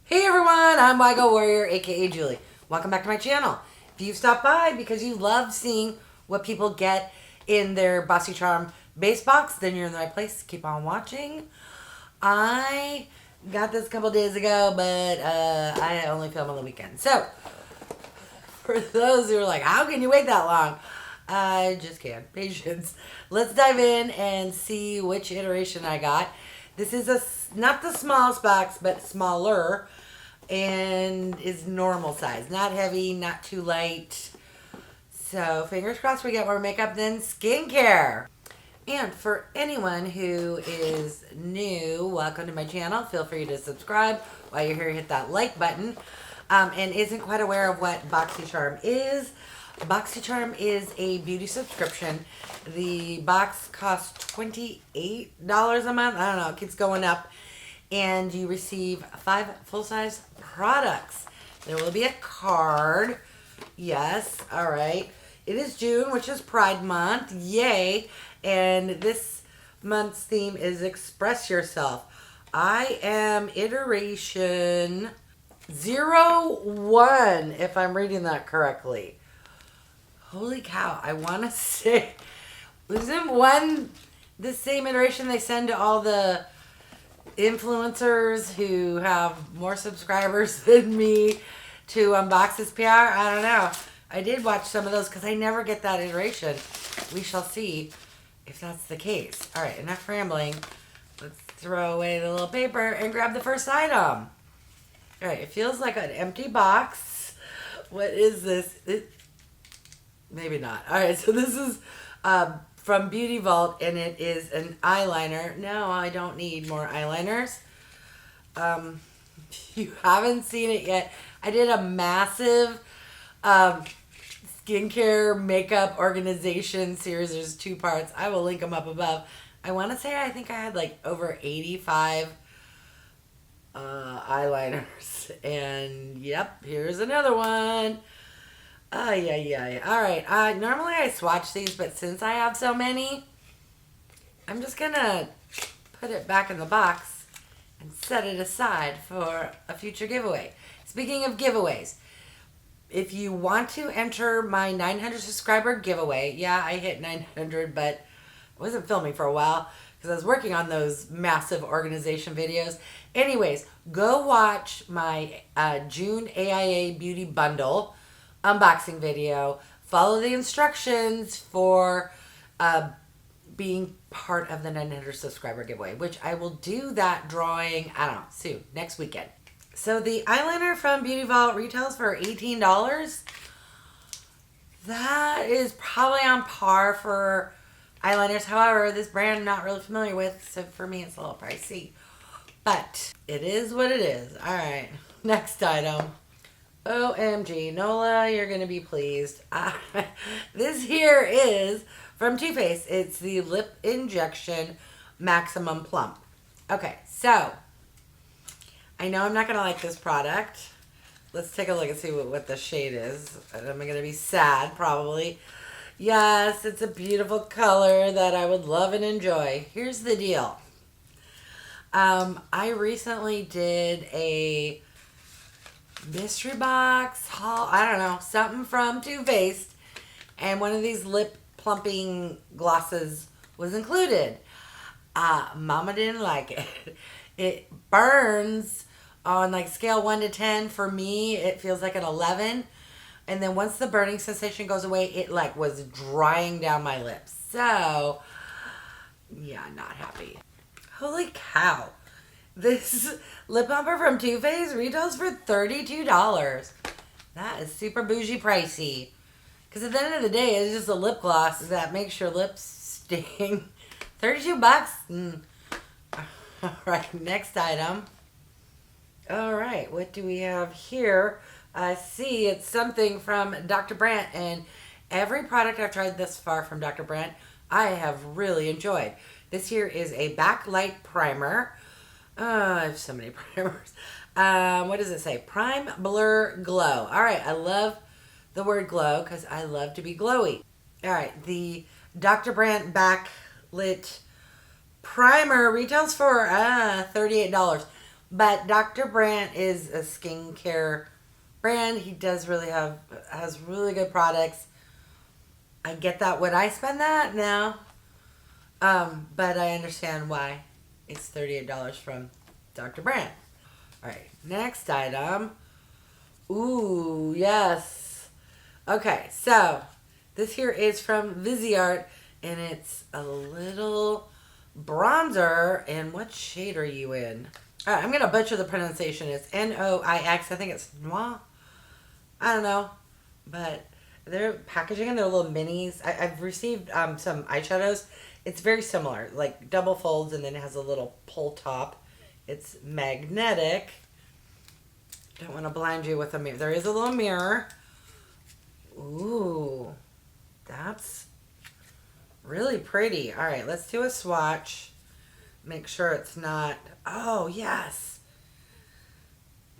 Hey everyone, I'm wygowarrior, aka Julie. Welcome back to my channel. If you've stopped by because you love seeing what people get in their Boxycharm base box, then you're in the right place. Keep on watching. I got this a couple days ago, but I only film on the weekend. So, for those who are like, how can you wait that long? I just can't. Patience. Let's dive in and see which iteration I got. This is not the smallest box, but smaller, and is normal size. Not heavy, not too light. So fingers crossed we get more makeup than skincare. And for anyone who is new, welcome to my channel. Feel free to subscribe. While you're here, hit that like button. And isn't quite aware of what Boxycharm is. Boxycharm is a beauty subscription. The box costs $28 a month. I don't know, it keeps going up. And you receive 5 full-size products. There will be a card. Yes, all right. It is June, which is Pride Month. Yay. And this month's theme is Express Yourself. I am iteration 01, if I'm reading that correctly. Holy cow, I want to say, isn't one the same iteration they send to all the influencers who have more subscribers than me to unbox this PR? I don't know. I did watch some of those because I never get that iteration. We shall see if that's the case. All right, enough rambling. Let's throw away the little paper and grab the first item. All right, it feels like an empty box. What is this? Maybe not. All right, so this is from Beauty Vault, and it is an eyeliner. No, I don't need more eyeliners. If you haven't seen it yet, I did a massive skincare makeup organization series. There's 2 parts. I will link them up above. I want to say I think I had like over 85 eyeliners. And yep, here's another one. Yeah. All right. Normally I swatch these, but since I have so many, I'm just gonna put it back in the box and set it aside for a future giveaway. Speaking of giveaways, if you want to enter my 900 subscriber giveaway, yeah, I hit 900, but I wasn't filming for a while because I was working on those massive organization videos. Anyways, go watch my June AIA Beauty Bundle unboxing video. Follow the instructions for being part of the 900 subscriber giveaway, which I will do that drawing, I don't know, soon, next weekend. So the eyeliner from Beauty Vault retails for $18. That is probably on par for eyeliners. However, this brand I'm not really familiar with, so for me it's a little pricey. But it is what it is. All right, next item. OMG, Nola, you're going to be pleased. This here is from Too Faced. It's the Lip Injection Maximum Plump. Okay, so I know I'm not going to like this product. Let's take a look and see what the shade is. I'm going to be sad, probably. Yes, it's a beautiful color that I would love and enjoy. Here's the deal. I recently did a mystery box haul, I don't know, something from Too Faced, and one of these lip plumping glosses was included. Mama didn't like it. It burns on like scale 1 to 10. For me, it feels like an 11, and then once the burning sensation goes away, it like was drying down my lips. So yeah, not happy. Holy cow. This lip plumper from Too Faced retails for $32. That is super bougie pricey. Because at the end of the day, it's just a lip gloss that makes your lips sting. 32 bucks? All right, next item. All right, what do we have here? I see it's something from Dr. BRANDT. And every product I've tried thus far from Dr. BRANDT, I have really enjoyed. This here is a Backlight primer. I have so many primers. What does it say? Prime, Blur, Glow. All right, I love the word glow because I love to be glowy. All right, the Dr. BRANDT Backlit primer retails for $38. But Dr. Brandt is a skincare brand. He does really has really good products. I get that. Would I spend that? No. But I understand why it's $38 from Dr. Brandt. All right, next item. Ooh, yes. Okay, so this here is from VISEART, and it's a little bronzer. And what shade are you in? All right, I'm going to butcher the pronunciation. It's Noix. I think it's Noix. I don't know. But they're packaging and they're little minis. I've received some eyeshadows. It's very similar, like double folds, and then it has a little pull top. It's magnetic. Don't want to blind you with a mirror. There is a little mirror. Ooh, that's really pretty. All right, let's do a swatch. Make sure it's not, oh yes,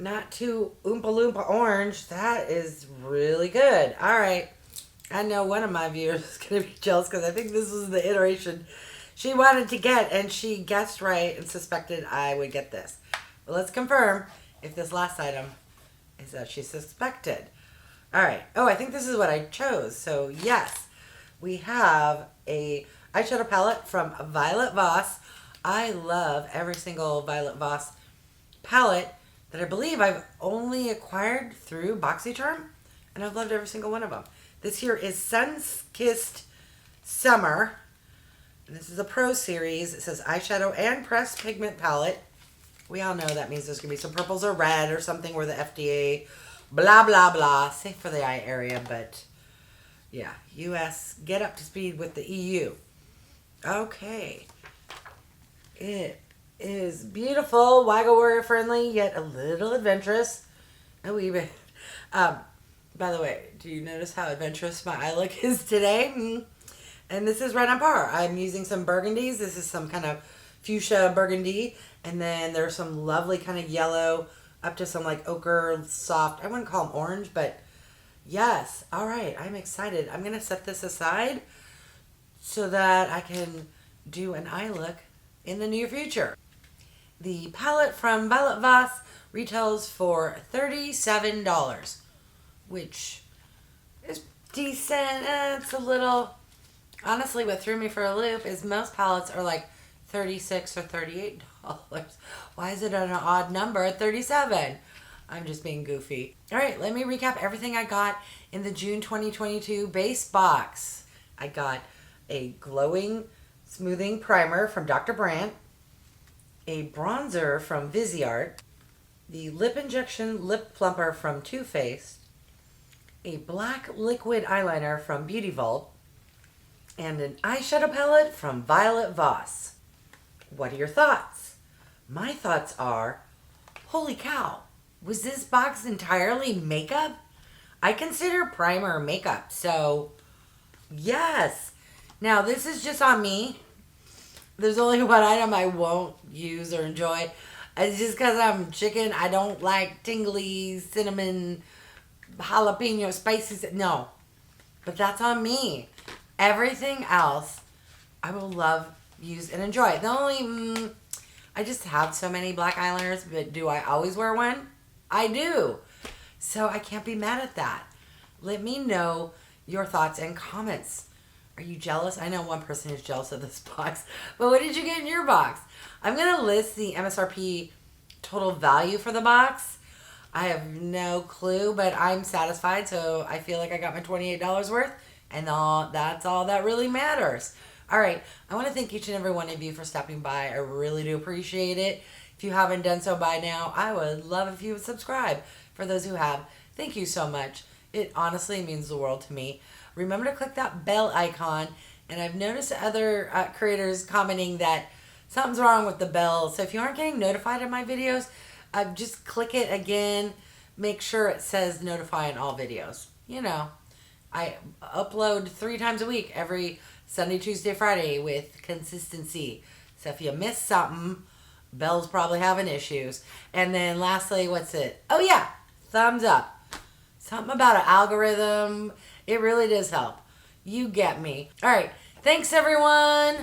not too Oompa Loompa orange. That is really good. All right, I know one of my viewers is going to be jealous because I think this was the iteration she wanted to get, and she guessed right and suspected I would get this. But let's confirm if this last item is that she suspected. All right. Oh, I think this is what I chose. So yes, we have a eyeshadow palette from VOSS. I love every single VOSS palette that I believe I've only acquired through Boxycharm, and I've loved every single one of them. This here is Sunkissed Summer. And this is a Pro Series. It says eyeshadow and pressed pigment palette. We all know that means there's going to be some purples or red or something where the FDA, blah, blah, blah. Safe for the eye area, but yeah. US, get up to speed with the EU. Okay. It is beautiful, wygowarrior friendly, yet a little adventurous. A wee bit. By the way, do you notice how adventurous my eye look is today? And this is right on par. I'm using some burgundies. This is some kind of fuchsia burgundy. And then there's some lovely kind of yellow up to some like ochre soft. I wouldn't call them orange, but yes. All right. I'm excited. I'm going to set this aside so that I can do an eye look in the near future. The palette from VOSS retails for $37, which is decent. It's a little... Honestly, what threw me for a loop is most palettes are like $36 or $38. Why is it an odd number at $37? I'm just being goofy. All right, let me recap everything I got in the June 2022 base box. I got a glowing smoothing primer from Dr. Brandt, a bronzer from VISEART, the lip injection lip plumper from Too Faced, a black liquid eyeliner from Beauty Vault, and an eyeshadow palette from VOSS. What are your thoughts? My thoughts are, holy cow, was this box entirely makeup? I consider primer makeup, so yes. Now, this is just on me. There's only one item I won't use or enjoy. It's just because I'm chicken. I don't like tingly, cinnamon, jalapeno, spicy. No. But that's on me. Everything else, I will love, use, and enjoy. The only, I just have so many black eyeliners, but do I always wear one? I do. So I can't be mad at that. Let me know your thoughts and comments. Are you jealous? I know one person is jealous of this box, but what did you get in your box? I'm going to list the MSRP total value for the box. I have no clue, but I'm satisfied, so I feel like I got my $28 worth. And that's all that really matters. All right. I want to thank each and every one of you for stopping by. I really do appreciate it. If you haven't done so by now, I would love if you would subscribe. For those who have, thank you so much. It honestly means the world to me. Remember to click that bell icon. And I've noticed other creators commenting that something's wrong with the bell. So if you aren't getting notified of my videos, just click it again. Make sure it says notify on all videos. You know. I upload 3 times a week, every Sunday, Tuesday, Friday with consistency. So if you miss something, bell's probably having issues. And then lastly, what's it? Oh yeah, thumbs up. Something about an algorithm. It really does help. You get me. All right. Thanks, everyone.